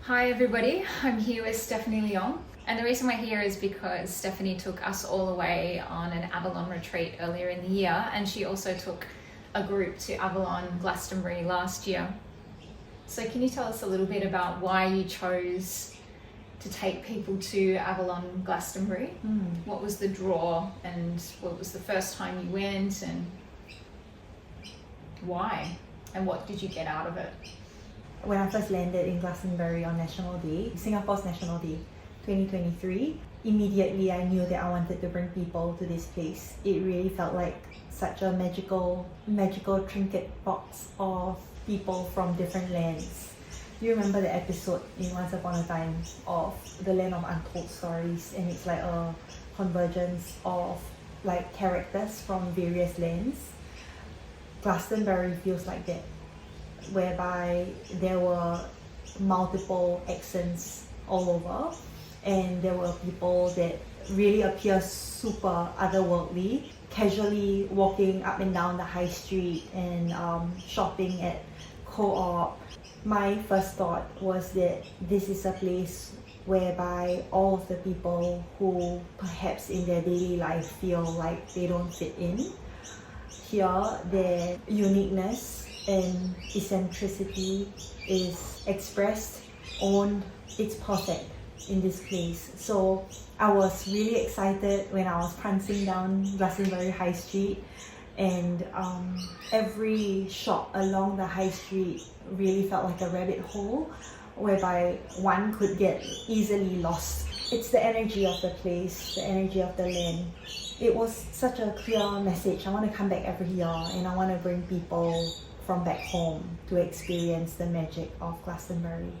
Hi everybody, I'm here with Stephanie Leong, and the reason we're here is because Stephanie took us all away on an Avalon retreat earlier in the year, and she also took a group to Avalon and Glastonbury last year. So can you tell us a little bit about why you chose to take people to Avalon and Glastonbury? What was the draw, and what was the first time you went, and why, and what did you get out of it? When I first landed in Glastonbury on National Day, Singapore's National Day 2023, immediately I knew that I wanted to bring people to this place. It really felt like such a magical trinket box of people from different lands. You remember the episode in Once Upon a Time of the Land of Untold Stories, and it's like a convergence of like characters from various lands. Glastonbury feels like that, whereby there were multiple accents all over, and there were people that really appear super otherworldly, casually walking up and down the high street and shopping at Co-op. My first thought was that this is a place whereby all of the people who perhaps in their daily life feel like they don't fit in, here their uniqueness and eccentricity is expressed, owned. It's perfect in this place. So I was really excited when I was prancing down Glastonbury High Street, and every shop along the high street really felt like a rabbit hole whereby one could get easily lost. It's the energy of the place, the energy of the land. It was such a clear message. I want to come back every year, and I want to bring people from back home to experience the magic of Glastonbury.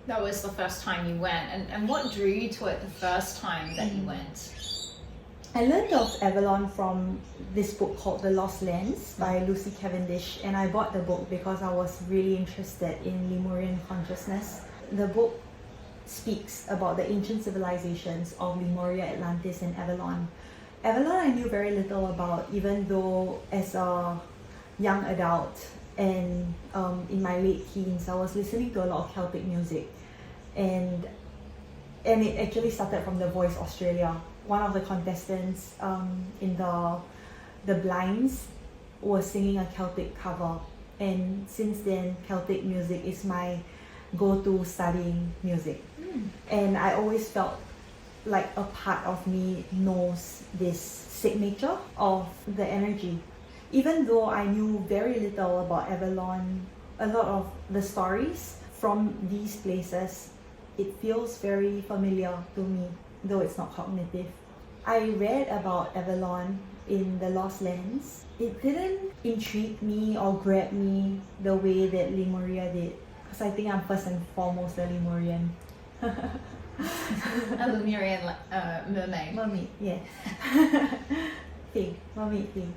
That was the first time you went, and what drew you to it the first time that you went? I learned of Avalon from this book called The Lost Lands by Lucy Cavendish, and I bought the book because I was really interested in Lemurian consciousness. The book speaks about the ancient civilizations of Lemuria, Atlantis, and Avalon. Avalon I knew very little about, even though as a young adult and in my late teens I was listening to a lot of Celtic music, and it actually started from The Voice Australia. One of the contestants in the blinds was singing a Celtic cover, and since then Celtic music is my go-to studying music. And I always felt like a part of me knows this signature of the energy. Even though I knew very little about Avalon, a lot of the stories from these places, it feels very familiar to me, though it's not cognitive. I read about Avalon in The Lost Lands. It didn't intrigue me or grab me the way that Lemuria did, because I think I'm first and foremost a Lemurian. A Lemurian mermaid. Mermaid, yeah. Thing, mermaid thing.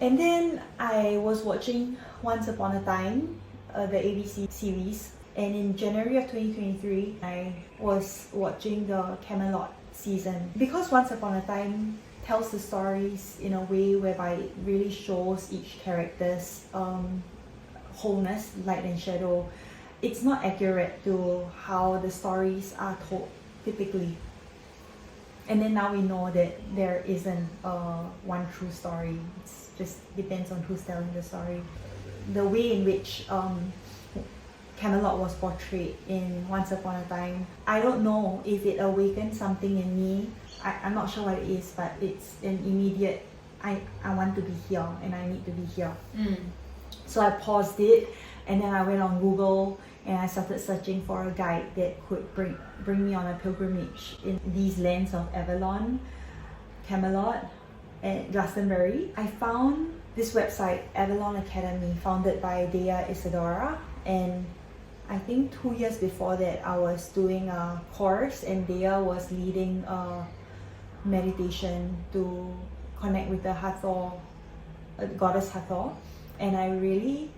And then I was watching Once Upon a Time, the ABC series, and in January of 2023 I was watching the Camelot season. Because Once Upon a Time tells the stories in a way whereby it really shows each character's wholeness, light and shadow, it's not accurate to how the stories are told typically. And then now we know that there isn't one true story. It just depends on who's telling the story. The way in which Camelot was portrayed in Once Upon a Time, I don't know if it awakened something in me. I'm not sure what it is, but it's an immediate, I want to be here and I need to be here. So I paused it, and then I went on Google and I started searching for a guide that could bring me on a pilgrimage in these lands of Avalon, Camelot, and Glastonbury. I found this website, Avalon Academy, founded by Dea Isadora, and I think 2 years before that I was doing a course and Dea was leading a meditation to connect with the Hathor, goddess Hathor, and I really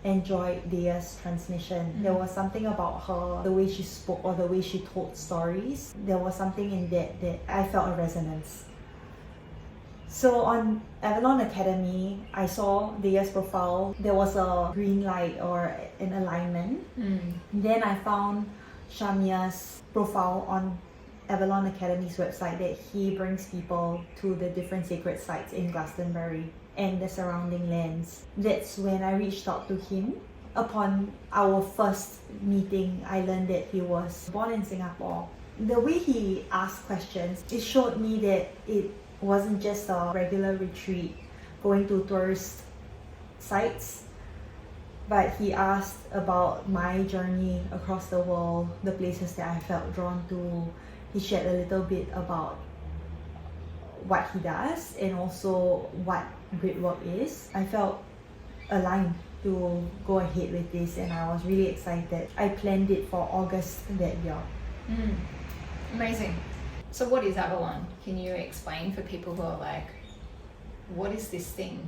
enjoyed Dea's transmission. There was something about her, the way she spoke or the way she told stories. There was something in that I felt a resonance. So on Avalon Academy, I saw Leah's profile. There was a green light or an alignment. Then I found Shamia's profile on Avalon Academy's website that he brings people to the different sacred sites in Glastonbury and the surrounding lands. That's when I reached out to him. Upon our first meeting, I learned that he was born in Singapore. The way he asked questions, it showed me that it wasn't just a regular retreat going to tourist sites, but he asked about my journey across the world, the places that I felt drawn to. He shared a little bit about what he does and also what grit work is. I felt aligned to go ahead with this, and I was really excited. I planned it for August that year. Amazing. So what is Avalon? Can you explain for people who are like, what is this thing?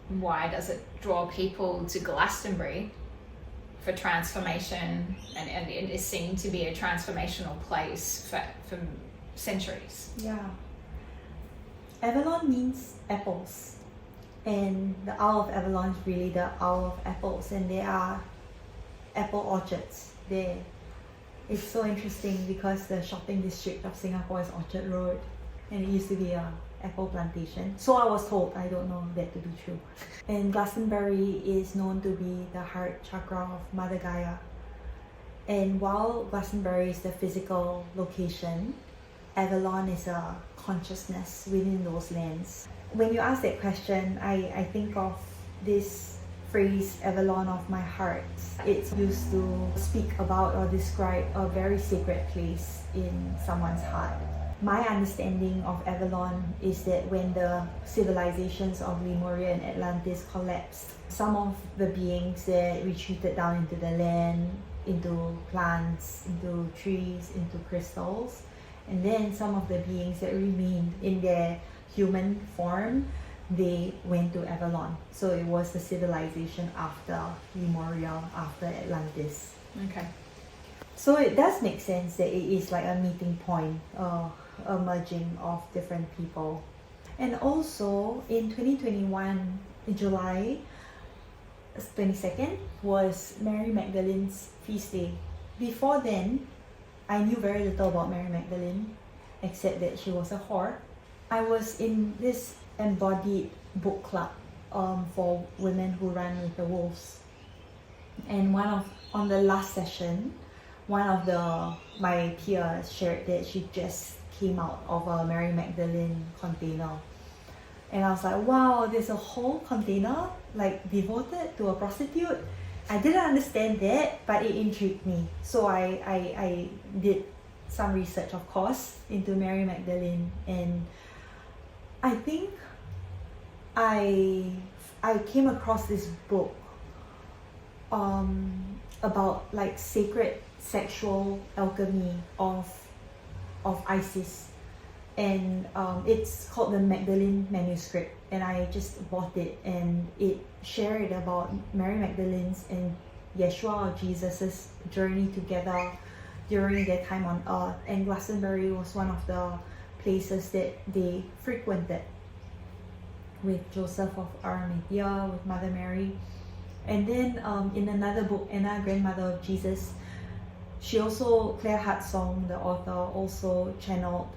Why does it draw people to Glastonbury for transformation, and it is seen to be a transformational place for centuries? Yeah. Avalon means apples. And the Owl of Avalon is really the Owl of Apples, and there are apple orchards there. It's so interesting because the shopping district of Singapore is Orchard Road, and it used to be a apple plantation. So I was told, I don't know that to be true. And Glastonbury is known to be the heart chakra of Mother Gaia. And while Glastonbury is the physical location, Avalon is a consciousness within those lands. When you ask that question, I think of this phrase, Avalon of my heart. It's used to speak about or describe a very sacred place in someone's heart. My understanding of Avalon is that when the civilizations of Lemuria and Atlantis collapsed, some of the beings that retreated down into the land, into plants, into trees, into crystals, and then some of the beings that remained in their human form, they went to Avalon. So it was the civilization after Lemuria, after Atlantis. Okay. So it does make sense that it is like a meeting point, a merging of different people. And also in 2021, in July 22nd, was Mary Magdalene's feast day. Before then, I knew very little about Mary Magdalene, except that she was a whore. I was in this embodied book club for women who run with the wolves. And on the last session, one of my peers shared that she just came out of a Mary Magdalene container. And I was like, wow, there's a whole container like devoted to a prostitute. I didn't understand that, but it intrigued me. So I did some research, of course, into Mary Magdalene, and I think I came across this book about like sacred sexual alchemy of Isis, and it's called the Magdalene Manuscript, and I just bought it, and it shared about Mary Magdalene's and Yeshua or Jesus's journey together during their time on earth, and Glastonbury was one of the places that they frequented with Joseph of Arimathea, with Mother Mary. And then in another book, Anna, Grandmother of Jesus, she also, Claire Hartsong, the author, also channeled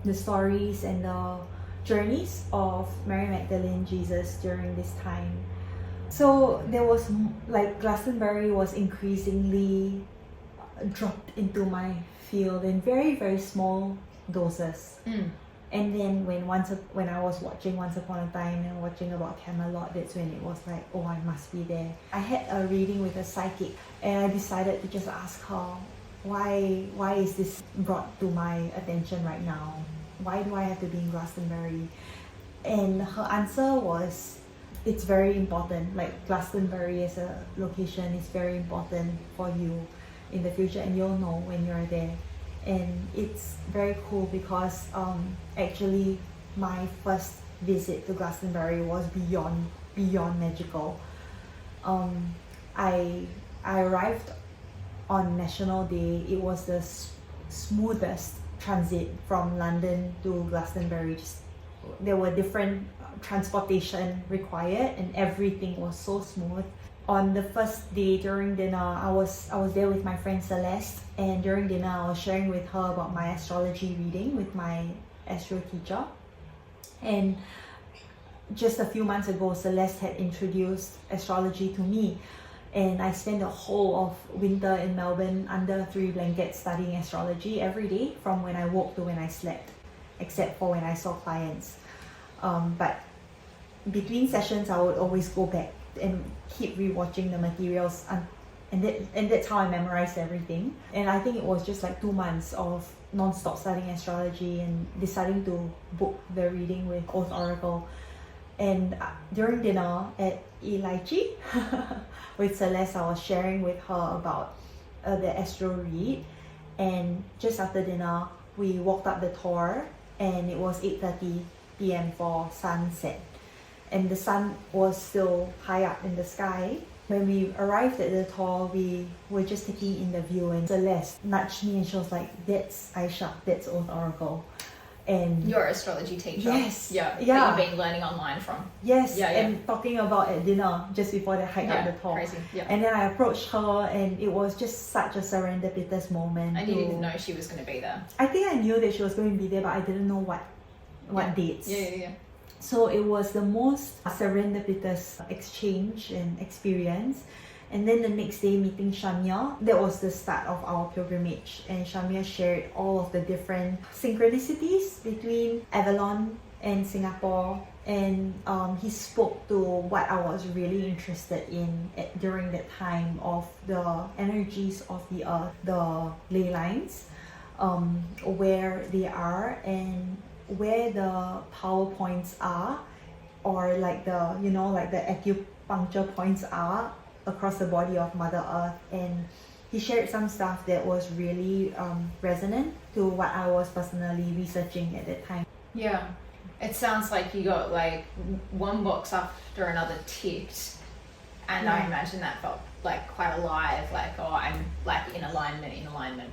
the stories and the journeys of Mary Magdalene, Jesus during this time. So there was like Glastonbury was increasingly dropped into my field in very, very small doses. And then when I was watching Once Upon a Time and watching about Camelot, that's when it was like, oh, I must be there. I had a reading with a psychic, and I decided to just ask her, why is this brought to my attention right now? Why do I have to be in Glastonbury? And her answer was, it's very important. Like Glastonbury as a location is very important for you in the future, and you'll know when you're there. And it's very cool because actually my first visit to Glastonbury was beyond magical. I arrived on National Day. It was the smoothest transit from London to Glastonbury. There were different transportation required, and everything was so smooth. On the first day during dinner, I was there with my friend Celeste, and during dinner I was sharing with her about my astrology reading with my astro teacher. And just a few months ago, Celeste had introduced astrology to me, and I spent the whole of winter in Melbourne under 3 blankets studying astrology every day from when I woke to when I slept, except for when I saw clients. But between sessions, I would always go back and keep rewatching the materials, and that's how I memorized everything. And I think it was just like 2 months of non-stop studying astrology and deciding to book the reading with Oath Oracle. And during dinner at Elaichi with Celeste, I was sharing with her about the astro read, and just after dinner we walked up the tour, and it was 8:30 p.m. for sunset, and the sun was still high up in the sky. When we arrived at the tour, we were just taking in the view, and Celeste nudged me and she was like, "That's Aisha, that's Oath Oracle." And your astrology teacher. Yes. Yeah. Yeah. That you've been learning online from. Yes. Yeah, yeah. And talking about at dinner just before they hike up the tour. Crazy. Yeah. And then I approached her, and it was just such a serendipitous moment. And you didn't know she was going to be there. I think I knew that she was going to be there, but I didn't know what dates. Yeah. So it was the most serendipitous exchange and experience. And then the next day, meeting Shamia, that was the start of our pilgrimage. And Shamia shared all of the different synchronicities between Avalon and Singapore. And he spoke to what I was really interested in during that time of the energies of the earth, the ley lines, where they are and where the power points are, or like the acupuncture points are across the body of Mother Earth. And he shared some stuff that was really resonant to what I was personally researching at that time. Yeah. It sounds like you got like one box after another ticked, and I imagine that felt like quite alive, like, oh, I'm like in alignment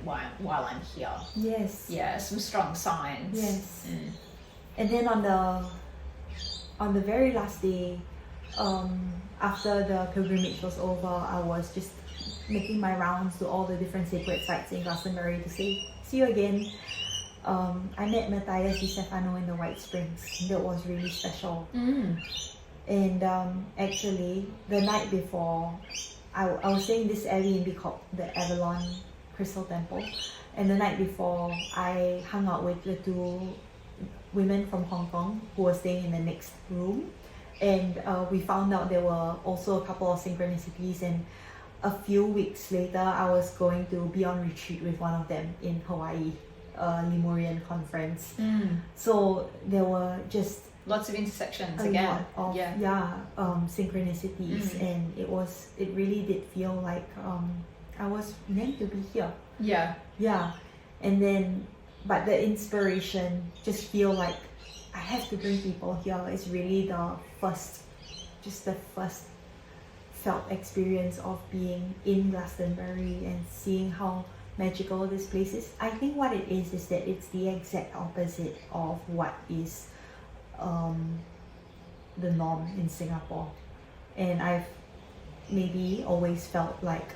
while I'm here. Yes. Yeah, some strong signs. Yes. And then on the very last day, after the pilgrimage was over, I was just making my rounds to all the different sacred sites in Glastonbury to say, see you again. I met Matthias Di Stefano in the White Springs. That was really special. And actually, the night before, I was staying in this Airbnb called the Avalon Crystal Temple. And the night before, I hung out with the 2 women from Hong Kong who were staying in the next room. And we found out there were also a couple of synchronicities. And a few weeks later, I was going to be on retreat with one of them in Hawaii, a Lemurian conference. So there were just lots of intersections a again. lot of synchronicities, and it really did feel like I was meant to be here. And then, but the inspiration just feel like I have to bring people here. It's really the first felt experience of being in Glastonbury and seeing how magical this place is. I think what it is that it's the exact opposite of what is the norm in Singapore. And I've maybe always felt like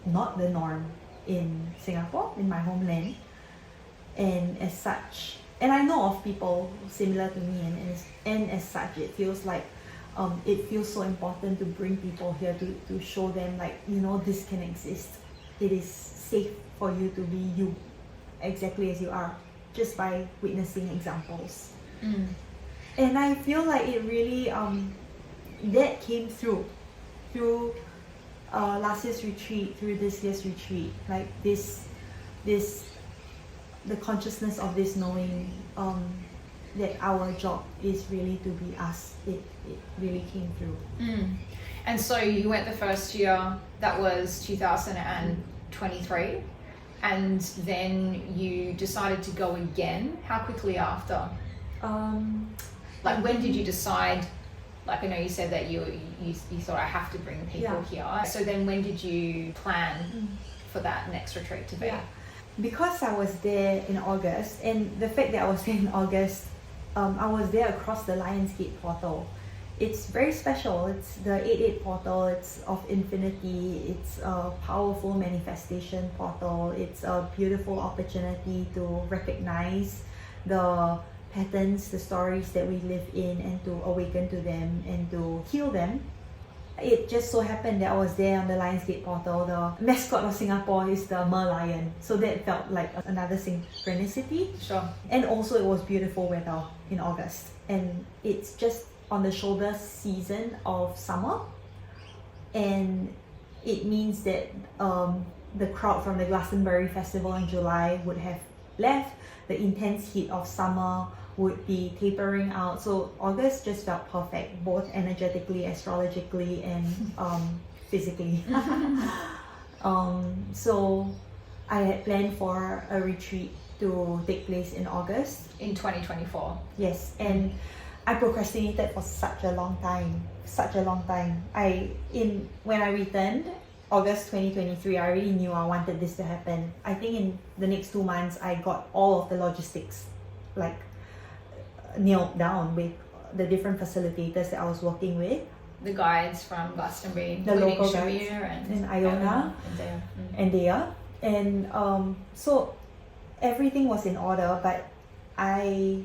not the norm in Singapore, in my homeland. And as such, and I know of people similar to me, and as such, it feels like it feels so important to bring people here to show them, like, this can exist. It is safe for you to be you, exactly as you are, just by witnessing examples. And I feel like it really that came through last year's retreat, through this year's retreat, like the consciousness of this knowing that our job is really to be us. It really came through. And so you went the first year, that was 2023, and then you decided to go again. How quickly after? When did you decide? Like, I know you said that you thought, I have to bring people here. So then when did you plan for that next retreat to be? because I was there in August, and the fact that I was there in August, I was there across the Lionsgate portal. It's very special. It's the 8-8 portal. It's of infinity. It's a powerful manifestation portal. It's a beautiful opportunity to recognize the patterns, the stories that we live in, and to awaken to them and to heal them. It just so happened that I was there on the Lionsgate portal. The mascot of Singapore is the merlion, so that felt like another synchronicity. Sure. And also it was beautiful weather in August, and it's just on the shoulder season of summer, and it means that the crowd from the Glastonbury festival in July would have left. The intense heat of summer would be tapering out, so August just felt perfect, both energetically, astrologically, and physically. So I had planned for a retreat to take place in August. In 2024. Yes, and I procrastinated for such a long time. When I returned August 2023, I already knew I wanted this to happen. I think in the next 2 months, I got all of the logistics nailed down with the different facilitators that I was working with. The guides from Glastonbury, The including local guides, Shamir and Iona, and Dea. And so everything was in order, but I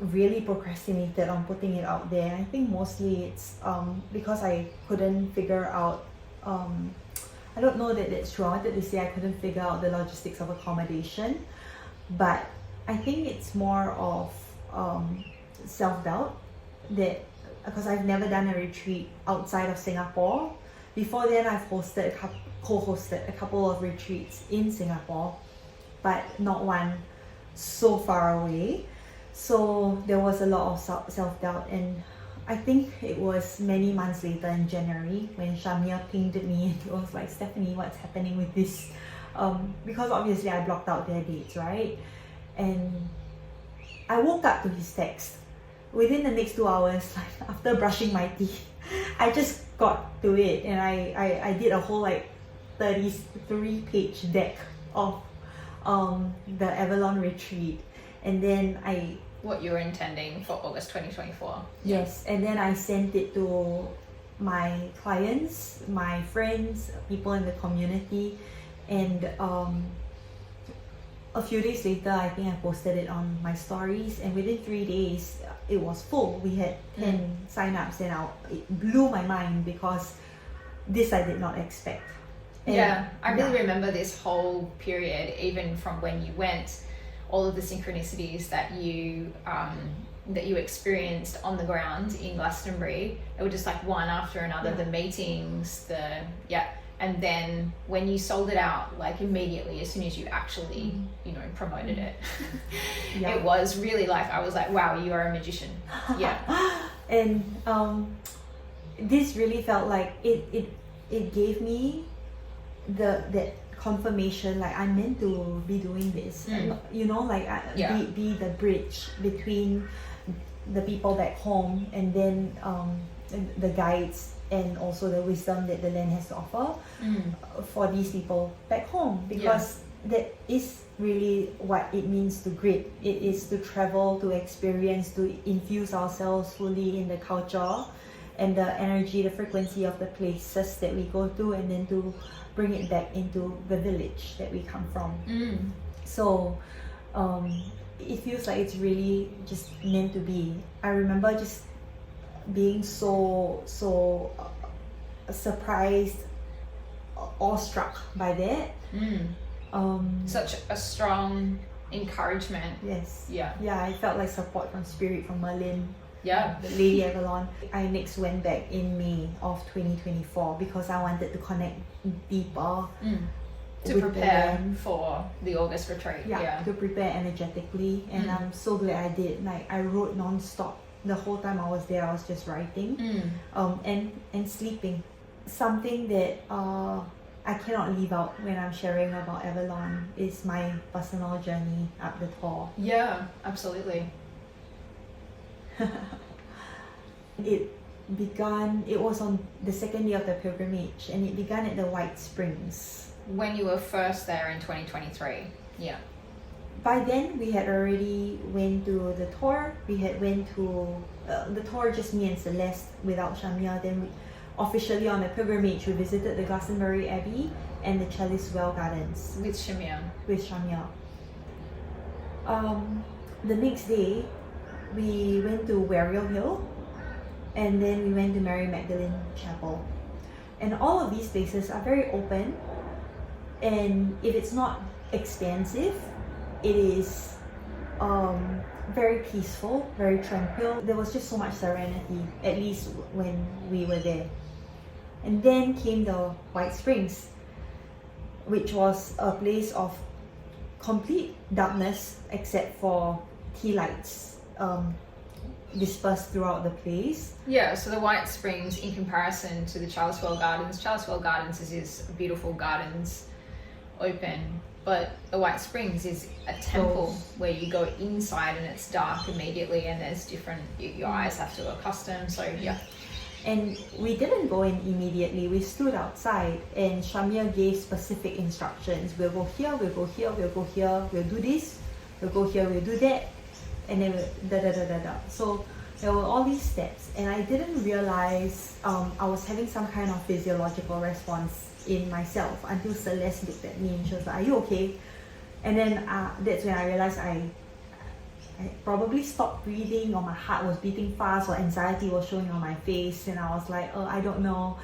really procrastinated on putting it out there. I think mostly it's because I couldn't figure out, I don't know that it's true. I wanted to say I couldn't figure out the logistics of accommodation, but I think it's more of self-doubt, that because I've never done a retreat outside of Singapore. Before then, I've co-hosted a couple of retreats in Singapore, but not one so far away. So there was a lot of self-doubt, and I think it was many months later in January when Shamir pinged me and was like, Stephanie, what's happening with this? Because obviously I blocked out their dates, right? And I woke up to his text. Within the next 2 hours, after brushing my teeth, I just got to it, and I did a whole 33-page deck of the Avalon retreat. And then what you were intending for August 2024. Yes, and then I sent it to my clients, my friends, people in the community, and a few days later, I think I posted it on my stories, and within 3 days, it was full. We had 10 sign-ups, and it blew my mind because this I did not expect. And I really remember this whole period, even from when you went. All of the synchronicities that you experienced on the ground in Glastonbury, they were just one after another. The meetings, and then when you sold it out, immediately as soon as you actually promoted it, it was really I was like, wow, you are a magician. And this really felt like it gave me that confirmation, I'm meant to be doing this, and, be the bridge between the people back home and then the guides, and also the wisdom that the land has to offer for these people back home, because that is really what it means to grit. It is to travel, to experience, to infuse ourselves fully in the culture and the energy, the frequency of the places that we go to, and then to bring it back into the village that we come from. So it feels like it's really just meant to be. I remember just being so surprised, awestruck by that. Such a strong encouragement. Yes. Yeah, I felt like support from spirit, from Merlin, the Lady Avalon. I next went back in May of 2024 because I wanted to connect deeper to prepare for the August retreat. To prepare energetically, and I'm so glad I did. I wrote non-stop the whole time I was there. I was just writing and sleeping. Something that I cannot leave out when I'm sharing about Avalon is my personal journey up the tour. Yeah, absolutely. It was on the second day of the pilgrimage, and it began at the White Springs when you were first there in 2023. Yeah. By then, we had already went to the tour. We had went to the tour, just me and Celeste, without Shamia. Then we, officially on a pilgrimage, we visited the Glastonbury Abbey and the Chalice Well Gardens With Shamia. with Shamia. The next day, we went to Wariel Hill, and then we went to Mary Magdalene Chapel. And all of these places are very open, and if it's not expansive, it is very peaceful, very tranquil. There was just so much serenity, at least when we were there. And then came the White Springs, which was a place of complete darkness except for tea lights dispersed throughout the place. Yeah, so the White Springs, in comparison to the Charleswell Gardens is beautiful gardens, open, but the White Springs is a temple where you go inside and it's dark immediately, and there's different, your eyes have to accustom, so yeah. And we didn't go in immediately. We stood outside, and Shamia gave specific instructions. We'll go here, we'll go here, we'll go here, we'll do this, we'll go here, we'll do that, and then we'll So there were all these steps, and I didn't realize I was having some kind of physiological response in myself until Celeste looked at me and she was like, "Are you okay?" And then that's when I realized I probably stopped breathing, or my heart was beating fast, or anxiety was showing on my face, and I was like, "Oh, I don't know.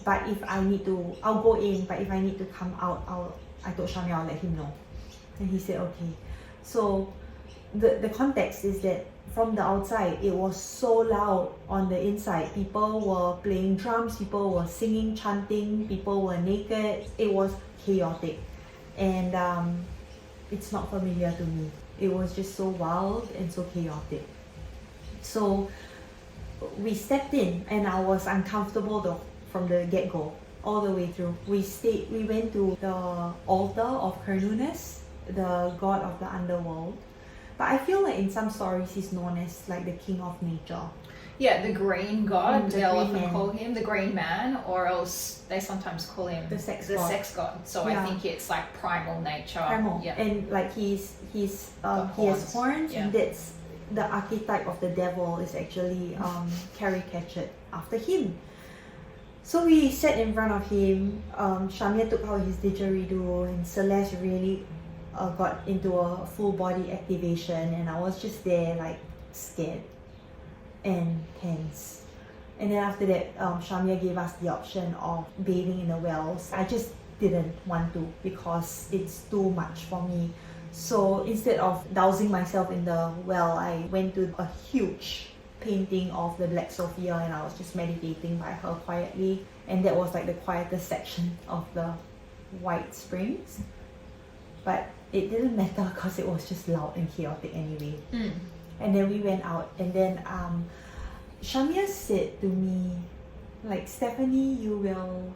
But if I need to, I'll go in. But if I need to come out, I told Shamia I'll let him know." And he said, "Okay." So the context is that from the outside, it was so loud. On the inside, people were playing drums, people were singing, chanting, people were naked. It was chaotic, and it's not familiar to me. It was just so wild and so chaotic. So we stepped in, and I was uncomfortable from the get-go, all the way through. We went to the altar of Cernunnos, the god of the underworld. But I feel like in some stories he's known as like the king of nature. Yeah, the green god, they'll often man. call him the green man, or else they sometimes call him The sex the god. sex god. So Yeah. I think it's like primal nature. Primal. Yeah. And like he has horns, Yeah. and that's the archetype of the devil is actually caricatured after him. So we sat in front of him. Shamia took out his didgeridoo, and Celeste really got into a full body activation, and I was just there like scared and tense. And then after that, Shamia gave us the option of bathing in the wells. I just didn't want to because it's too much for me. So instead of dousing myself in the well, I went to a huge painting of the Black Sophia, and I was just meditating by her quietly. And that was like the quietest section of the White Springs. But it didn't matter because it was just loud and chaotic anyway. And then we went out, and then Shamia said to me, like, "Stephanie, you will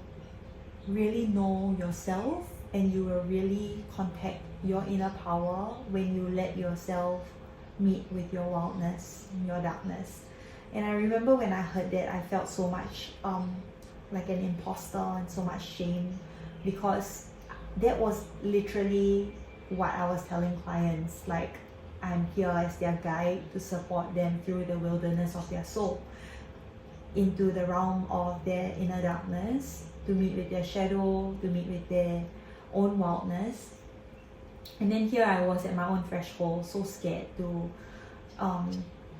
really know yourself, and you will really contact your inner power when you let yourself meet with your wildness, your darkness." And I remember when I heard that, I felt so much like an imposter and so much shame, because that was literally what I was telling clients, like, I'm here as their guide to support them through the wilderness of their soul, into the realm of their inner darkness, to meet with their shadow, to meet with their own wildness. And then here I was at my own threshold, so scared to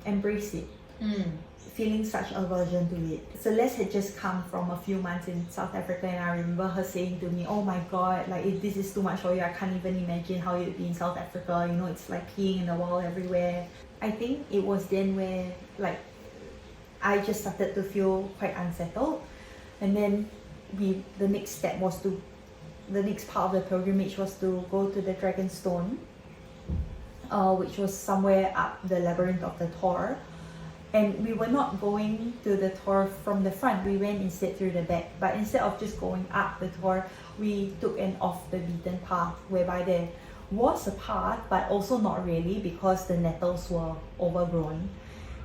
embrace it, feeling such aversion to it. Celeste had just come from a few months in South Africa, and I remember her saying to me, "Oh my god, like, if this is too much for you, I can't even imagine how you'd be in South Africa, you know, it's like peeing in the wall everywhere." I think it was then where, like, I just started to feel quite unsettled. And then the next part of the pilgrimage was to go to the Dragonstone, which was somewhere up the labyrinth of the Tor. And we were not going to the Tor from the front, we went instead through the back. But instead of just going up the Tor, we took an off the beaten path, whereby there was a path, but also not really, because the nettles were overgrown.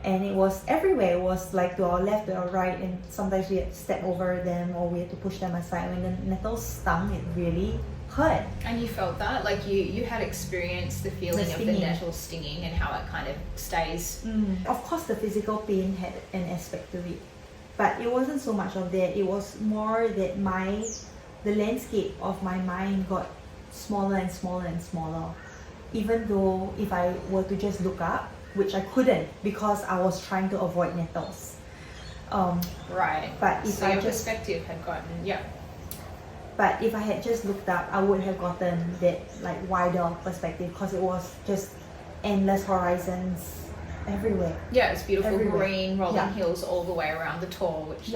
And it was everywhere. It was like to our left, to our right, and sometimes we had to step over them or we had to push them aside. When the nettles stung, it really hurt. And you felt that? Like you had experienced the feeling of the nettle stinging and how it kind of stays. Of course, the physical pain had an aspect to it, but it wasn't so much of that. It was more that the landscape of my mind got smaller and smaller and smaller. Even though if I were to just look up, which I couldn't because I was trying to avoid nettles. Right. But if so your perspective had gotten, But if I had just looked up, I would have gotten that like wider perspective because it was just endless horizons everywhere. Yeah, it's beautiful everywhere. Green rolling hills all the way around the tour, which is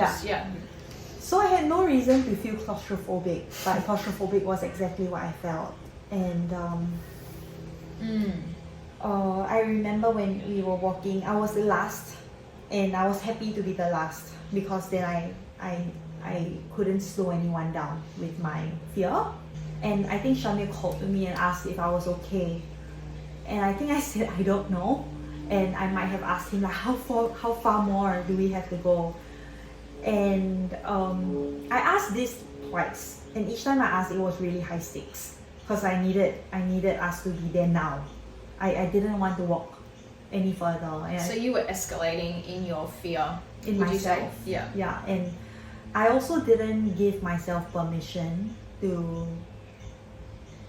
So I had no reason to feel claustrophobic, but claustrophobic was exactly what I felt. And I remember when we were walking, I was the last, and I was happy to be the last because then I couldn't slow anyone down with my fear. And I think Shamir called to me and asked if I was okay. And I think I said, I don't know. And I might have asked him like, how far more do we have to go? And I asked this twice. And each time I asked, it was really high stakes because I needed us to be there now. I didn't want to walk any further. And so you were escalating in your fear. In myself. Yeah. And I also didn't give myself permission to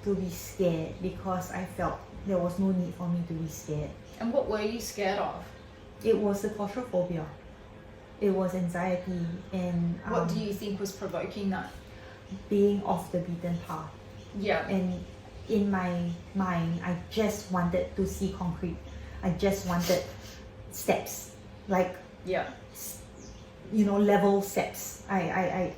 be scared because I felt there was no need for me to be scared. And what were you scared of? It was the claustrophobia. It was anxiety and what do you think was provoking that? Being off the beaten path. Yeah. And in my mind, I just wanted to see concrete. I just wanted steps, like level steps. I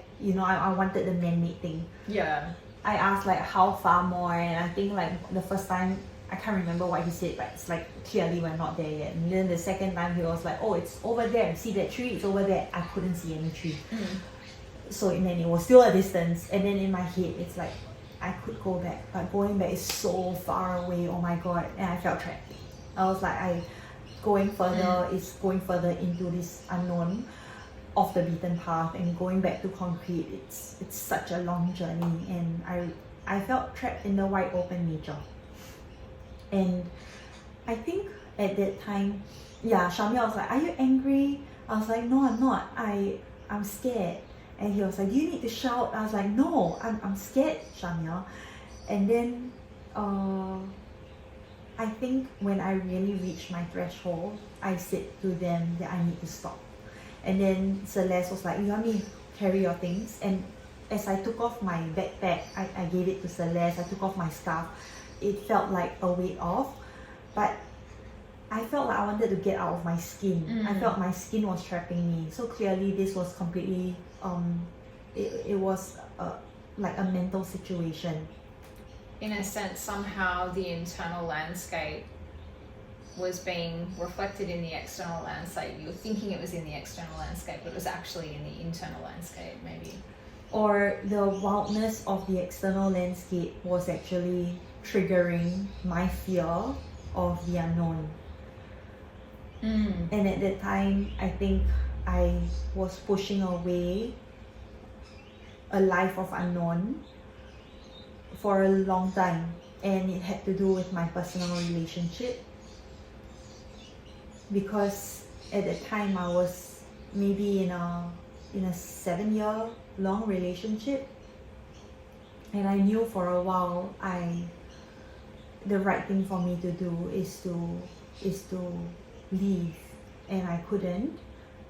wanted the man-made thing. Yeah. I asked like how far more, and I think like the first time I can't remember what he said, but it's like clearly we're not there yet. And then the second time he was like, oh, it's over there. See that tree? It's over there. I couldn't see any tree. So and then it was still a distance. And then in my head, it's like I could go back, but going back is so far away. Oh my god! And I felt trapped. I was like, going further into this unknown, off the beaten path, and going back to concrete. It's such a long journey, and I felt trapped in the wide open nature. And I think at that time, Shamir was like, are you angry? I was like, no, I'm not. I'm scared. And he was like, do you need to shout? I was like, no, I'm scared, Shamir. And then I think when I really reached my threshold, I said to them that I need to stop. And then Celeste was like, you want me to carry your things? And as I took off my backpack, I gave it to Celeste. I took off my scarf. It felt like a weight off, but I felt like I wanted to get out of my skin. I felt my skin was trapping me. So clearly this was completely, it was like a mental situation. In a sense, somehow the internal landscape was being reflected in the external landscape. You were thinking it was in the external landscape, but it was actually in the internal landscape, maybe. Or the wildness of the external landscape was actually triggering my fear of the unknown. And at that time, I think I was pushing away a life of unknown for a long time, and it had to do with my personal relationship. Because at that time I was maybe in a 7-year long relationship, and I knew for a while the right thing for me to do is to leave, and I couldn't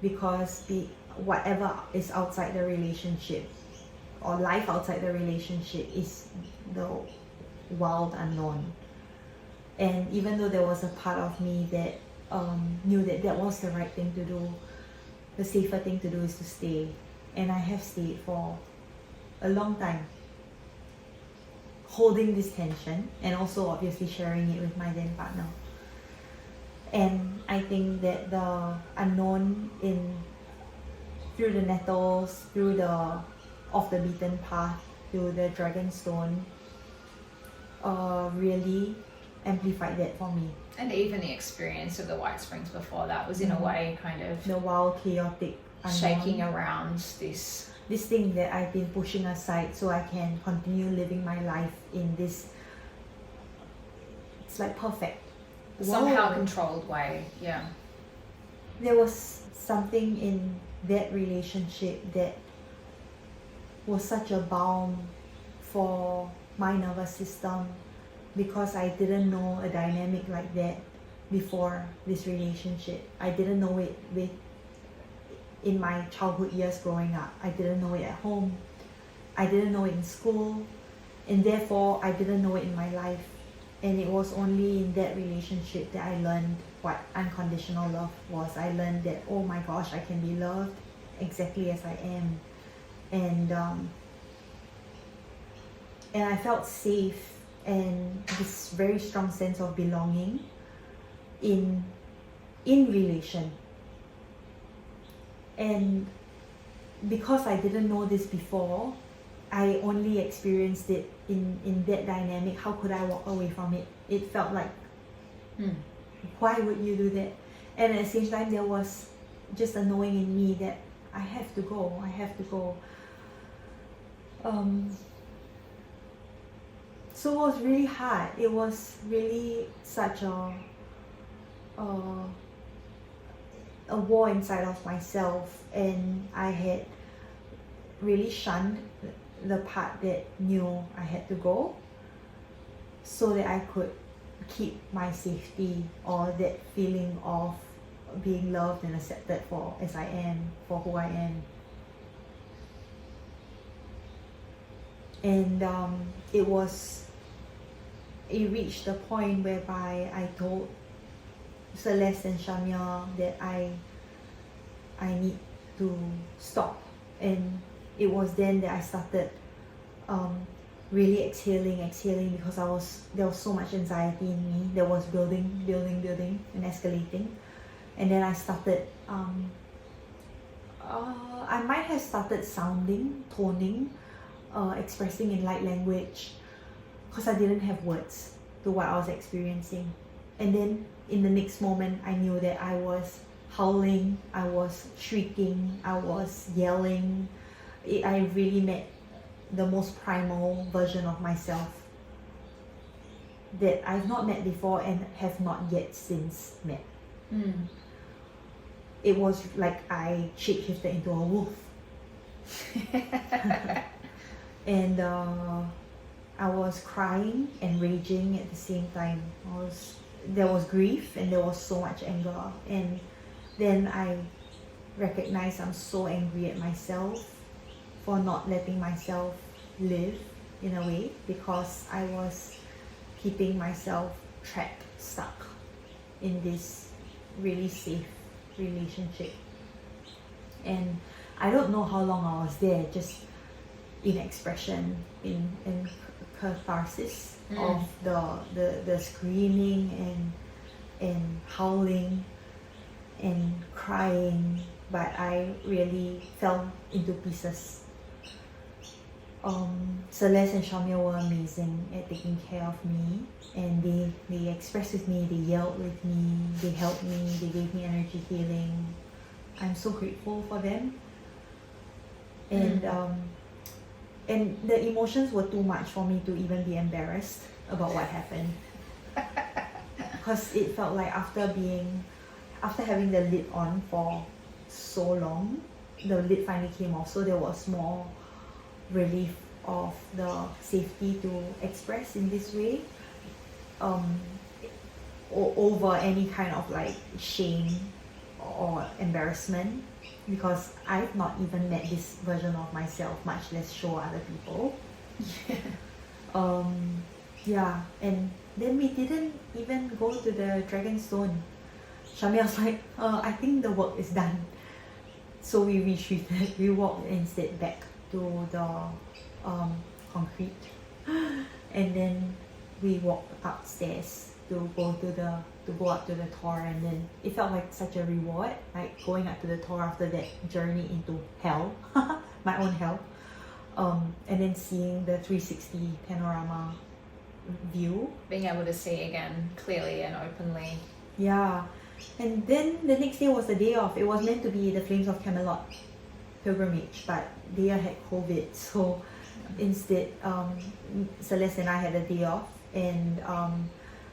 because whatever is outside the relationship or life outside the relationship is the wild unknown. And even though there was a part of me that knew that was the right thing to do, the safer thing to do is to stay, and I have stayed for a long time, holding this tension and also obviously sharing it with my then partner. And I think that the unknown through the nettles, through the off the beaten path, through the dragon stone, really amplified that for me. And even the experience of the White Springs before that was in a way kind of The wild, chaotic, shaking around this thing that I've been pushing aside so I can continue living my life in this, it's like perfect, somehow Whoa. controlled way. Yeah. There was something in that relationship that was such a balm for my nervous system, because I didn't know a dynamic like that before this relationship. I didn't know it in my childhood years growing up. I didn't know it at home. I didn't know it in school, and therefore I didn't know it in my life. And it was only in that relationship that I learned what unconditional love was. I learned that, oh my gosh, I can be loved exactly as I am. And I felt safe and this very strong sense of belonging in relation. And because I didn't know this before, I only experienced it in that dynamic. How could I walk away from it? It felt like, why would you do that? And at the same time, there was just a knowing in me that I have to go. So it was really hard. It was really such a war inside of myself, and I had really shunned the part that knew I had to go, so that I could keep my safety or that feeling of being loved and accepted for as I am, for who I am. And it reached a point whereby I told Celeste and Shamia that I need to stop. And it was then that I started really exhaling because there was so much anxiety in me that was building and escalating. And then I started I might have started toning, expressing in light language, because I didn't have words to what I was experiencing. And then in the next moment, I knew that I was howling, I was shrieking, I was yelling. I really met the most primal version of myself that I've not met before and have not yet since met. It was like I shapeshifted into a wolf. And I was crying and raging at the same time. There was grief and there was so much anger. And then I recognized I'm so angry at myself for not letting myself live in a way, because I was keeping myself trapped, stuck in this really safe relationship. And I don't know how long I was there, just in expression, in catharsis of the screaming and howling and crying, but I really fell into pieces. Celeste and Shamia were amazing at taking care of me, and they expressed with me, they yelled with me, they helped me, they gave me energy healing. I'm so grateful for them. And the emotions were too much for me to even be embarrassed about what happened, because it felt like after having the lid on for so long, the lid finally came off, so there was more relief of the safety to express in this way, over any kind of like shame or embarrassment, because I've not even met this version of myself, much less show other people. And then we didn't even go to the Dragonstone. Shamia was like, I think the work is done. So we retreated. We walked instead back to the concrete, and then we walked upstairs to go up to the tower. And then it felt like such a reward, like going up to the tower after that journey into hell, my own hell, and then seeing the 360 panorama view. Being able to see again clearly and openly. Yeah. And then the next day was the day off. It was meant to be the Flames of Camelot pilgrimage, but they had COVID, so instead Celeste and I had a day off, and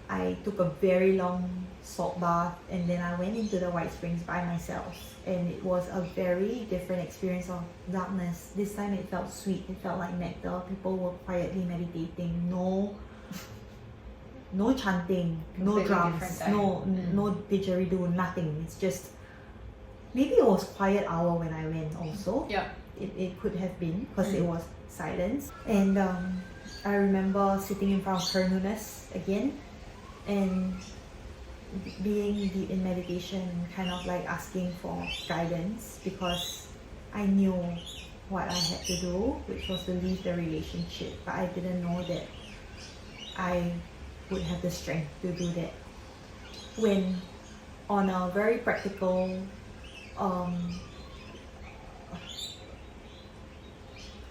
I took a very long salt bath, and then I went into the White Springs by myself, and it was a very different experience of darkness. This time it felt sweet, it felt like nectar. People were quietly meditating, no chanting, no Completely drums, different day. no didgeridoo, nothing. It's just, maybe it was quiet hour when I went also. Yeah. It could have been, because it was silence. And I remember sitting in front of Carnunus again and being deep in meditation, kind of like asking for guidance, because I knew what I had to do, which was to leave the relationship, but I didn't know that I would have the strength to do that. When on a very practical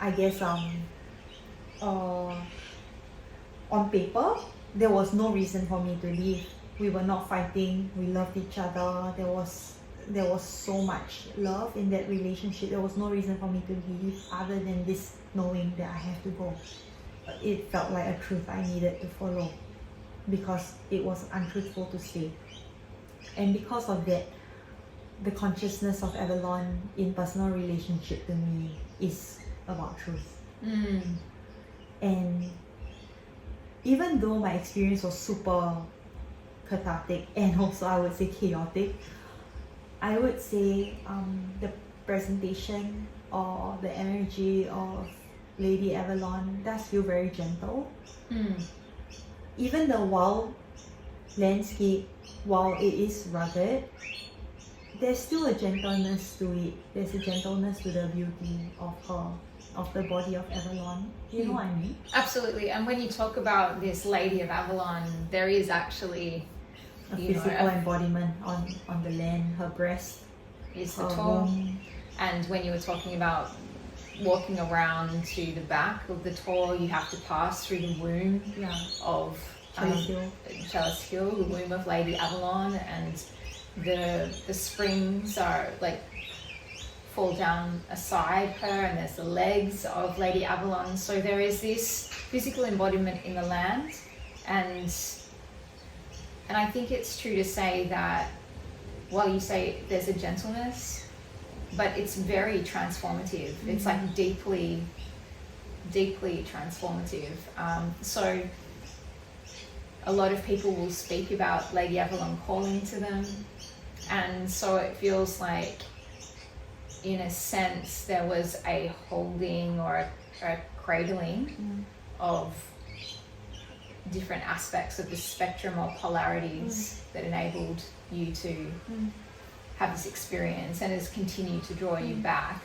I guess on paper, there was no reason for me to leave. We were not fighting, we loved each other, there was so much love in that relationship. There was no reason for me to leave other than this knowing that I have to go. It felt like a truth I needed to follow, because it was untruthful to stay. And because of that, the consciousness of Avalon in personal relationship to me is about truth. And even though my experience was super cathartic and also I would say chaotic, I would say the presentation or the energy of Lady Avalon does feel very gentle. Even the wild landscape, while it is rugged, there's still a gentleness to it. There's a gentleness to the beauty of her, of the body of Avalon. You know what I mean? Absolutely. And when you talk about this Lady of Avalon, there is actually A physical embodiment on the land. Her breast is the her tall. womb. And when you were talking about walking around to the back of the tall, you have to pass through the womb of Chalice Hill, the womb of Lady Avalon, and the springs are like fall down aside her, and there's the legs of Lady Avalon. So there is this physical embodiment in the land, and I think it's true to say that while you say there's a gentleness, but it's very transformative. It's like deeply transformative. So a lot of people will speak about Lady Avalon calling to them, and so it feels like, in a sense, there was a holding or a cradling of different aspects of the spectrum or polarities that enabled you to have this experience and has continued to draw you back.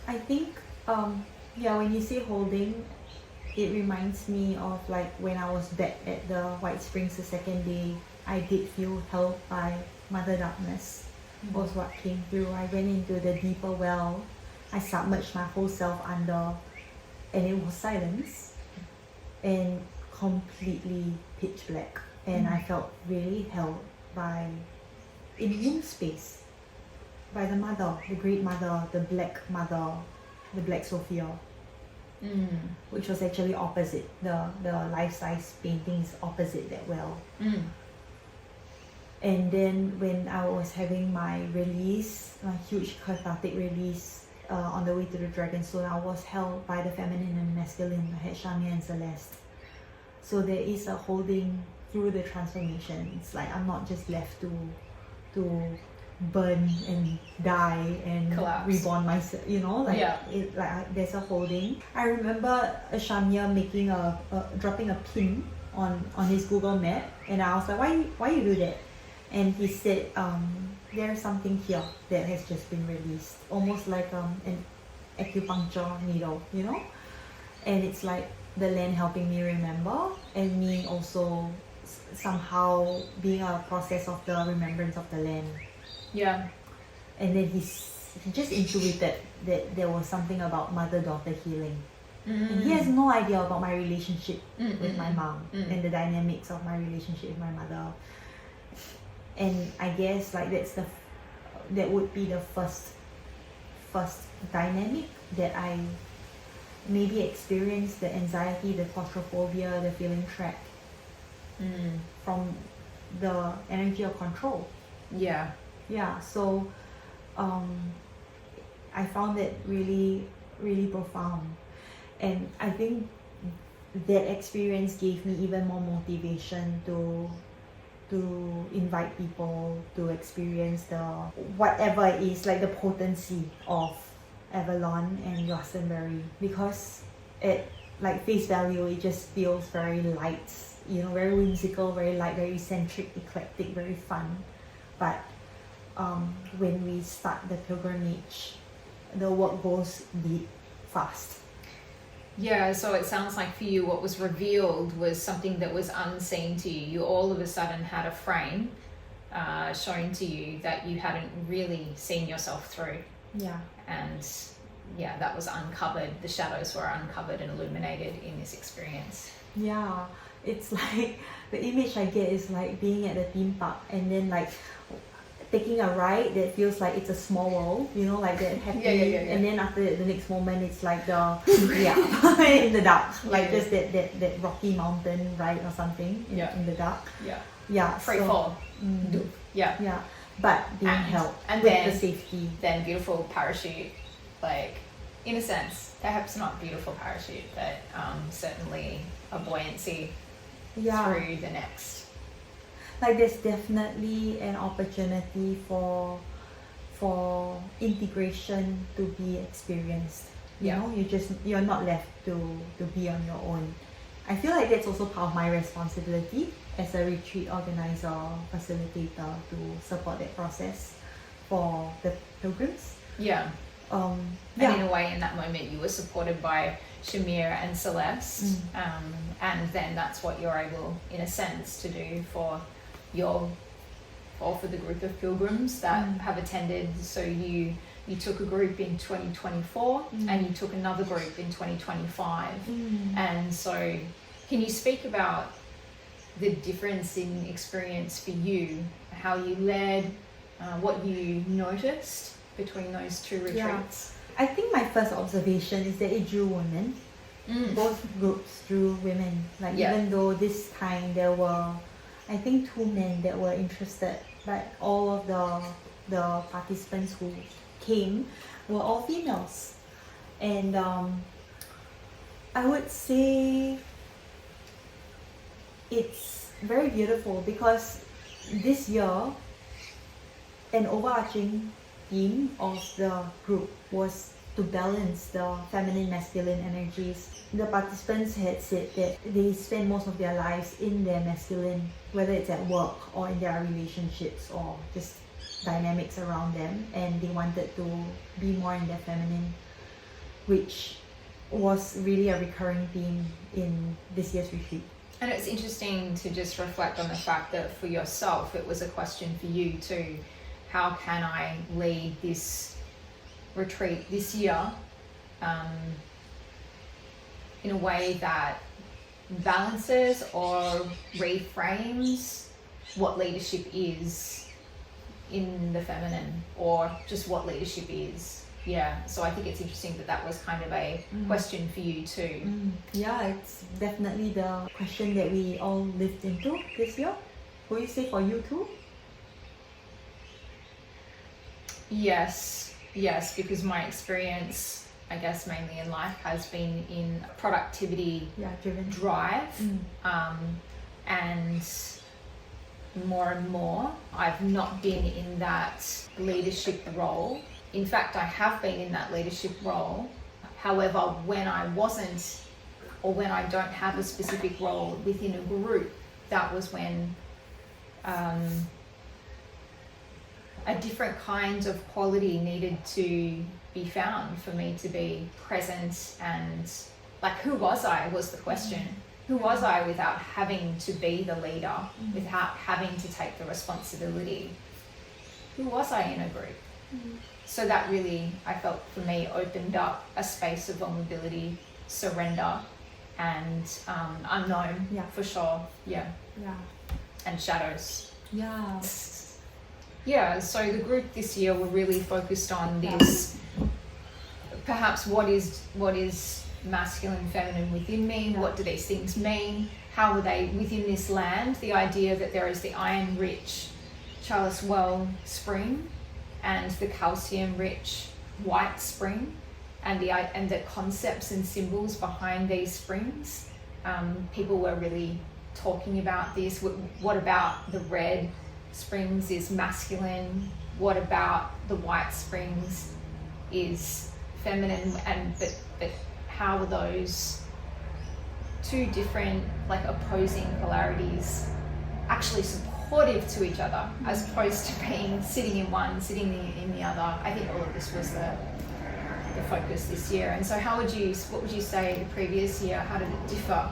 I think, when you say holding, it reminds me of like when I was back at the White Springs the second day, I did feel held by Mother Darkness, was what came through. I went into the deeper well, I submerged my whole self under, and it was silence and completely pitch black, and I felt really held by, in room space, by the mother, the great mother, the black mother, the Black Sophia, which was actually opposite. The life-size painting is opposite that well. And then when I was having my release, my huge cathartic release on the way to the Dragonstone, I was held by the feminine and masculine. I had Shamia and Celeste. So there is a holding through the transformation. It's like I'm not just left to burn and die and collapse, reborn myself, there's a holding. I remember Shamia making dropping a pin on his Google map, and I was like, why you do that? And he said, there's something here that has just been released, almost like an acupuncture needle, and it's like the land helping me remember, and me also somehow being a process of the remembrance of the land. And then he just intuited that there was something about mother-daughter healing. And he has no idea about my relationship with my mom and the dynamics of my relationship with my mother. And I guess like that would be the first dynamic that I maybe experienced the anxiety, the claustrophobia, the feeling trapped from the energy of control. Yeah. So I found it really, really profound. And I think that experience gave me even more motivation to invite people to experience the whatever it is, like the potency of Avalon and Glastonbury, because it, like, face value, it just feels very light, very whimsical, very light, very eccentric, eclectic, very fun. But when we start the pilgrimage, the work goes deep fast. Yeah, so it sounds like for you what was revealed was something that was unseen to you. You all of a sudden had a frame shown to you that you hadn't really seen yourself through. Yeah. And yeah, that was uncovered. The shadows were uncovered and illuminated in this experience. Yeah, it's like the image I get is like being at the theme park and then like taking a ride that feels like it's a small world, like that happy, yeah. and then after the next moment it's like the in the dark, like just that rocky mountain ride or something in the dark. Free fall. But being held and with then the safety. Then beautiful parachute, like, in a sense, perhaps not beautiful parachute, but certainly a buoyancy through the next. Like, there's definitely an opportunity for integration to be experienced. You're not left to be on your own. I feel like that's also part of my responsibility as a retreat organizer, facilitator, to support that process for the pilgrims. And in a way, in that moment, you were supported by Shamir and Celeste, and then that's what you're able, in a sense, to do for the group of pilgrims that have attended. So you took a group in 2024 and you took another group in 2025. And so can you speak about the difference in experience for you, how you led, what you noticed between those two retreats? I think my first observation is that it drew women. Both groups drew women. Even though this time there were, I think, 2 men that were interested, but all of the participants who came were all females. And I would say it's very beautiful because this year an overarching theme of the group was to balance the feminine masculine energies. The participants had said that they spend most of their lives in their masculine, whether it's at work or in their relationships or just dynamics around them, and they wanted to be more in their feminine, which was really a recurring theme in this year's retreat. And it's interesting to just reflect on the fact that for yourself it was a question for you too. How can I lead this retreat this year in a way that balances or reframes what leadership is in the feminine, or just what leadership is. So I think it's interesting that was kind of a question for you too. It's definitely the question that we all lived into this year. Would you say for you too? Yes, because my experience, I guess, mainly in life has been in productivity driven drive, and more I've not been in that leadership role. In fact, I have been in that leadership role. However, when I wasn't, or when I don't have a specific role within a group, that was when a different kind of quality needed to be found for me to be present. And like, who was I was the question. Who was I without having to be the leader, without having to take the responsibility? Who was I in a group? So that really, I felt, for me, opened up a space of vulnerability surrender and unknown, Yeah. for sure. Yeah. And shadows. Yeah, so the group this year were really focused on this, perhaps what is masculine, feminine within me, what do these things mean, how are they within this land, the idea that there is the iron-rich Chalice Well spring and the calcium-rich white spring, and the concepts and symbols behind these springs. People were really talking about this. What about the red springs is masculine? What about the white springs is feminine? But how are those two different, like, opposing polarities actually supportive to each other, as opposed to being sitting in one, sitting in the other? I think all of this was the focus this year. And so what would you say the previous year, how did it differ?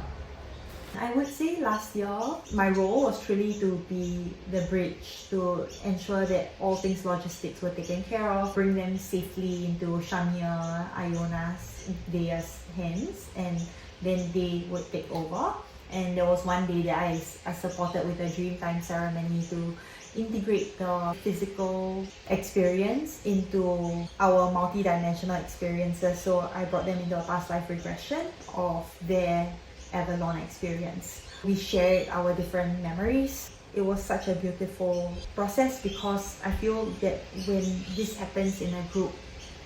I would say last year, my role was truly to be the bridge to ensure that all things logistics were taken care of, bring them safely into Shania, Iona's, Dea's hands, and then they would take over. And there was one day that I supported with a Dreamtime ceremony to integrate the physical experience into our multidimensional experiences. So I brought them into a past life regression of their Avalon experience. We shared our different memories. It was such a beautiful process because I feel that when this happens in a group,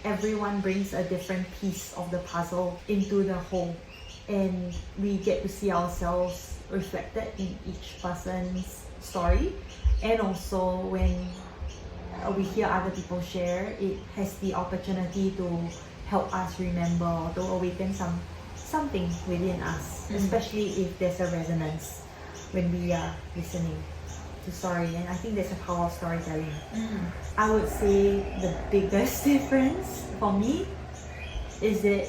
everyone brings a different piece of the puzzle into the whole, and we get to see ourselves reflected in each person's story. And also when we hear other people share, it has the opportunity to help us remember, to awaken something within us, especially if there's a resonance when we are listening to story. And I think that's the power of storytelling. I would say the biggest difference for me is that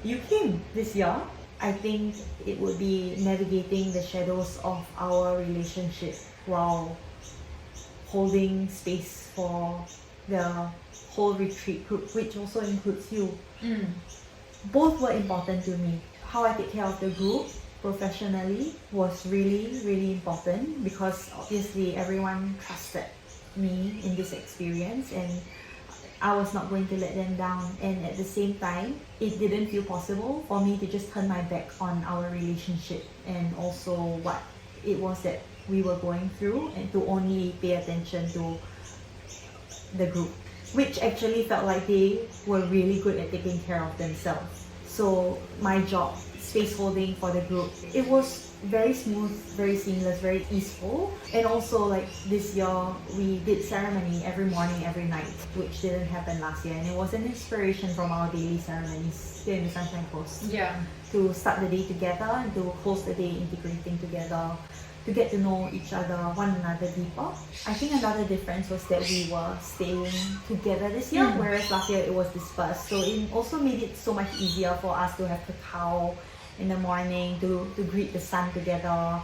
you came this year. I think it would be navigating the shadows of our relationship while holding space for the whole retreat group, which also includes you. Both were important to me. How I take care of the group professionally was really, really important because obviously everyone trusted me in this experience and I was not going to let them down. And at the same time, it didn't feel possible for me to just turn my back on our relationship and also what it was that we were going through, and to only pay attention to the group, which actually felt like they were really good at taking care of themselves. So my job, space holding for the group, it was very smooth, very seamless, very peaceful. And also, like, this year we did ceremony every morning, every night, which didn't happen last year, and it was an inspiration from our daily ceremonies here in the Sunshine Coast. To start the day together and to close the day integrating together, to get to know each other, one another deeper. I think another difference was that we were staying together this year, whereas last year it was dispersed. So it also made it so much easier for us to have cacao in the morning, to greet the sun together,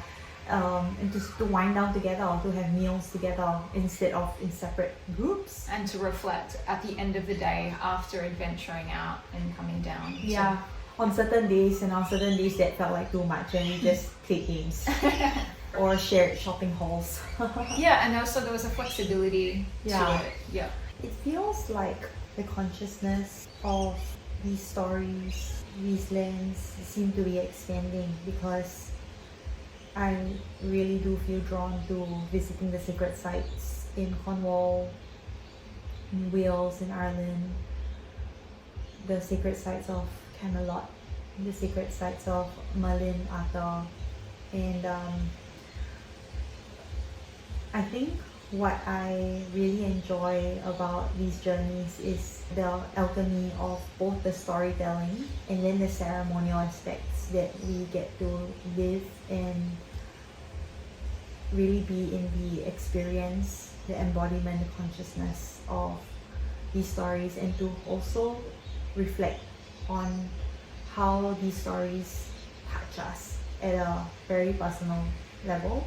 and to wind down together, to have meals together instead of in separate groups. And to reflect at the end of the day after adventuring out and coming down. Yeah. On certain days, and on certain days that felt like too much and we just played games. Or shared shopping hauls. And also there was a flexibility to it. It feels like the consciousness of these stories, these lands seem to be expanding because I really do feel drawn to visiting the sacred sites in Cornwall, in Wales, in Ireland, the sacred sites of Camelot, the sacred sites of Merlin, Arthur, and I think what I really enjoy about these journeys is the alchemy of both the storytelling and then the ceremonial aspects that we get to live and really be in the experience, the embodiment, the consciousness of these stories, and to also reflect on how these stories touch us at a very personal level.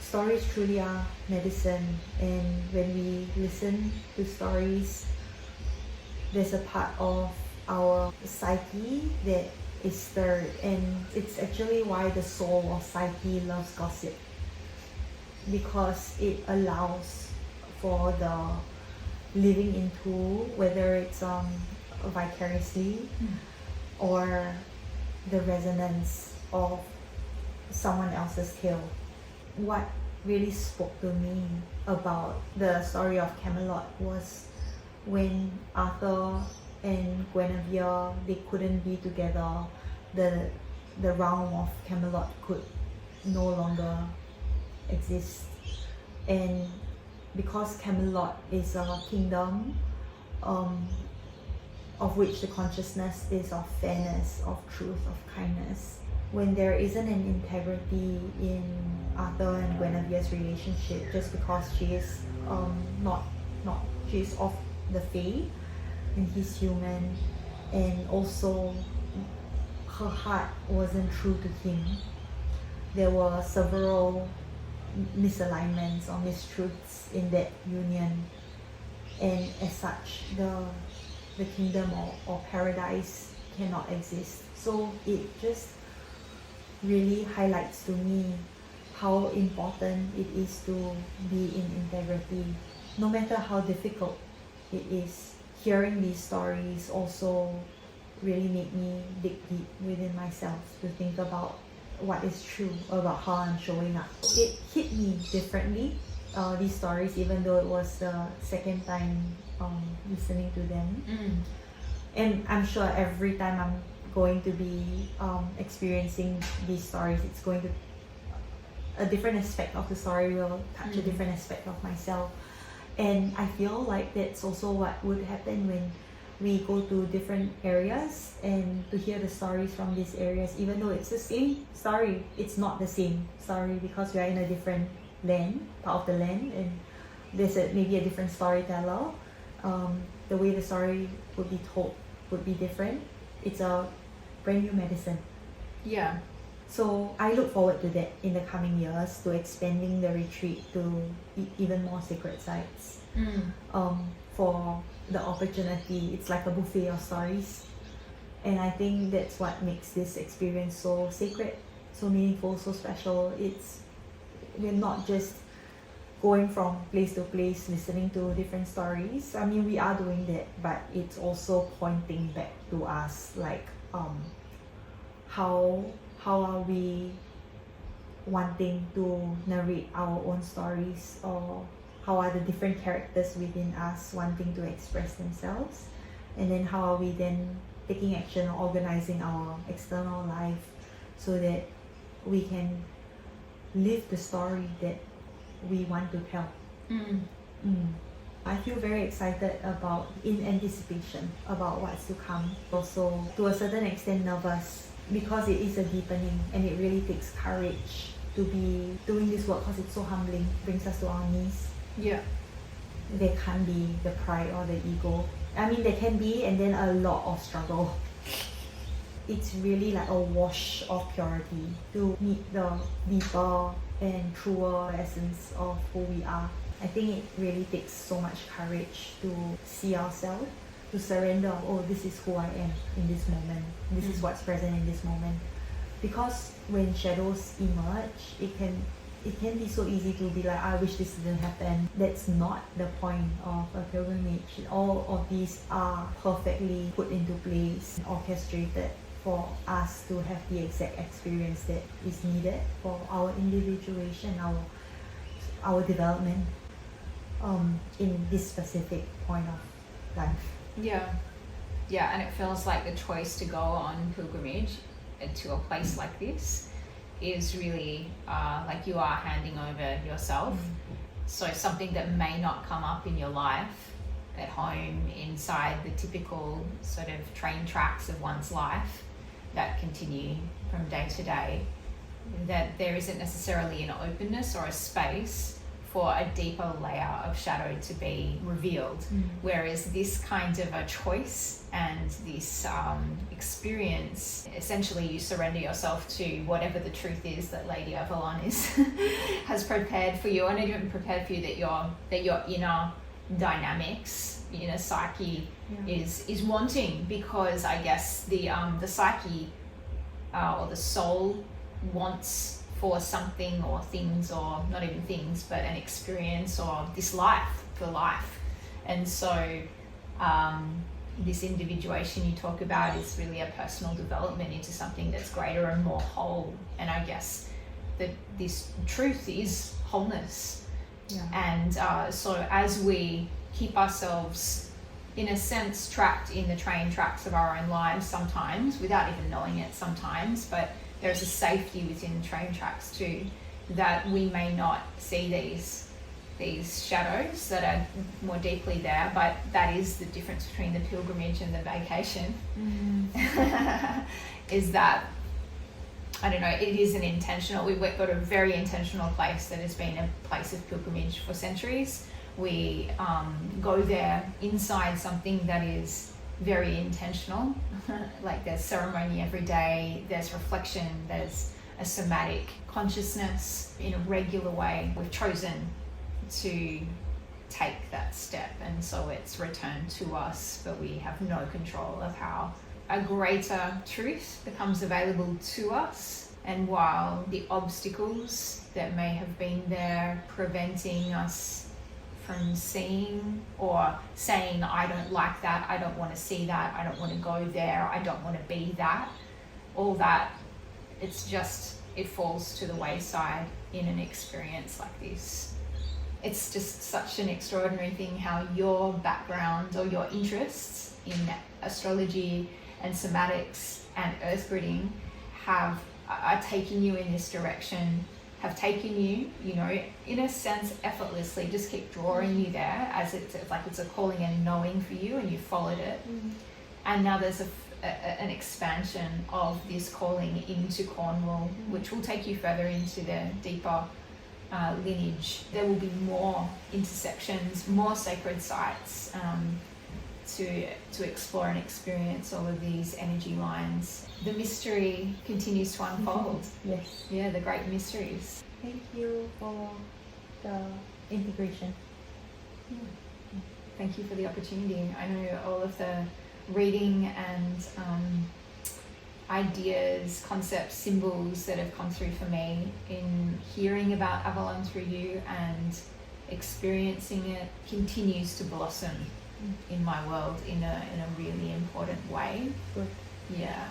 Stories truly are medicine, and when we listen to stories, there's a part of our psyche that is stirred, and it's actually why the soul of Psyche loves gossip, because it allows for the living into, whether it's vicariously or the resonance of someone else's tale. What really spoke to me about the story of Camelot was when Arthur and Guinevere, they couldn't be together, the realm of Camelot could no longer exist. And because Camelot is a kingdom of which the consciousness is of fairness, of truth, of kindness, when there isn't an integrity in Arthur and Guinevere's relationship, just because she is she is of the Fae and he's human, and also her heart wasn't true to him, there were several misalignments or mistruths in that union, and as such the kingdom or paradise cannot exist. So it just really highlights to me how important it is to be in integrity, no matter how difficult it is. Hearing these stories also really made me dig deep within myself to think about what is true about how I'm showing up. It hit me differently, these stories, even though it was the second time listening to them. And I'm sure every time I'm going to be experiencing these stories, it's going to, a different aspect of the story will touch a different aspect of myself. And I feel like that's also what would happen when we go to different areas and to hear the stories from these areas. Even though it's the same story, it's not the same story because we are in a different land, part of the land, and there's maybe a different storyteller. The way the story would be told would be different. It's a brand new medicine. Yeah. So I look forward to that in the coming years, to expanding the retreat to even more sacred sites. For the opportunity, it's like a buffet of stories, and I think that's what makes this experience so sacred, so meaningful, so special. We're not just going from place to place listening to different stories. I mean, we are doing that, but it's also pointing back to us, like how are we wanting to narrate our own stories, or how are the different characters within us wanting to express themselves, and then how are we then taking action or organizing our external life so that we can live the story that we want to tell. I feel very excited about, in anticipation about what's to come. Also, to a certain extent, nervous because it is a deepening and it really takes courage to be doing this work because it's so humbling, brings us to our knees. Yeah. There can't be the pride or the ego. I mean, there can be, and then a lot of struggle. It's really like a wash of purity to meet the deeper and truer essence of who we are. I think it really takes so much courage to see ourselves, to surrender, oh, this is who I am in this moment. This is what's present in this moment. Because when shadows emerge, it can be so easy to be like, I wish this didn't happen. That's not the point of a pilgrimage. All of these are perfectly put into place, orchestrated for us to have the exact experience that is needed for our individuation, our development in this specific point of life. Yeah, and it feels like the choice to go on pilgrimage to a place like this is really like you are handing over yourself. So something that may not come up in your life at home, inside the typical sort of train tracks of one's life that continue from day to day, that there isn't necessarily an openness or a space for a deeper layer of shadow to be revealed. Whereas this kind of a choice and this experience, essentially you surrender yourself to whatever the truth is that Lady Avalon has prepared for you, and even prepared for you, that your inner dynamics, inner psyche is wanting, because I guess the psyche or the soul wants for something or things, or not even things, but an experience or this life for life. And so this individuation you talk about is really a personal development into something that's greater and more whole. And I guess that this truth is wholeness. Yeah. And so as we keep ourselves, in a sense, trapped in the train tracks of our own lives sometimes, without even knowing it sometimes, but there's a safety within the train tracks too, that we may not see these shadows that are more deeply there, but that is the difference between the pilgrimage and the vacation. Is that, I don't know, it is an intentional, we've got a very intentional place that has been a place of pilgrimage for centuries. We go there inside something that is very intentional. Like there's ceremony every day, there's reflection, there's a somatic consciousness in a regular way. We've chosen to take that step, and so it's returned to us, but we have no control of how a greater truth becomes available to us. And while the obstacles that may have been there preventing us from seeing or saying, I don't like that, I don't want to see that, I don't want to go there, I don't want to be that, all that, it's just, it falls to the wayside in an experience like this. It's just such an extraordinary thing how your background or your interests in astrology and somatics and earth gridding are taking you in this direction, have taken you, you know, in a sense effortlessly, just keep drawing you there, as it's like it's a calling and knowing for you, and you followed it. And now there's an expansion of this calling into Cornwall, which will take you further into the deeper lineage. There will be more intersections, more sacred sites to explore and experience all of these energy lines. The mystery continues to unfold. Yes. Yeah, the great mysteries. Thank you for the integration. Thank you for the opportunity. I know all of the reading and ideas, concepts, symbols that have come through for me in hearing about Avalon through you and experiencing it continues to blossom in my world in a really important way. Good. Yeah,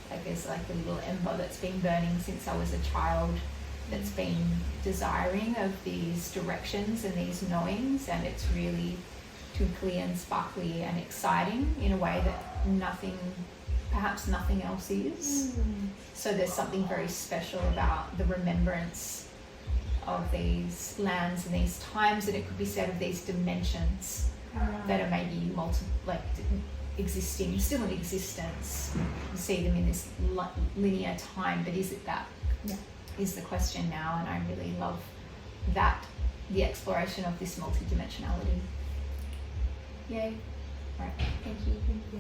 like there's like a little ember that's been burning since I was a child, that's been desiring of these directions and these knowings, and it's really twinkly and sparkly and exciting in a way that perhaps nothing else is. So there's something very special about the remembrance of these lands and these times, and it could be said of these dimensions that are maybe existing, still in existence. You see them in this linear time, but is it that? Yeah. Is the question now, and I really love that, the exploration of this multidimensionality. Yay. Right. Thank you.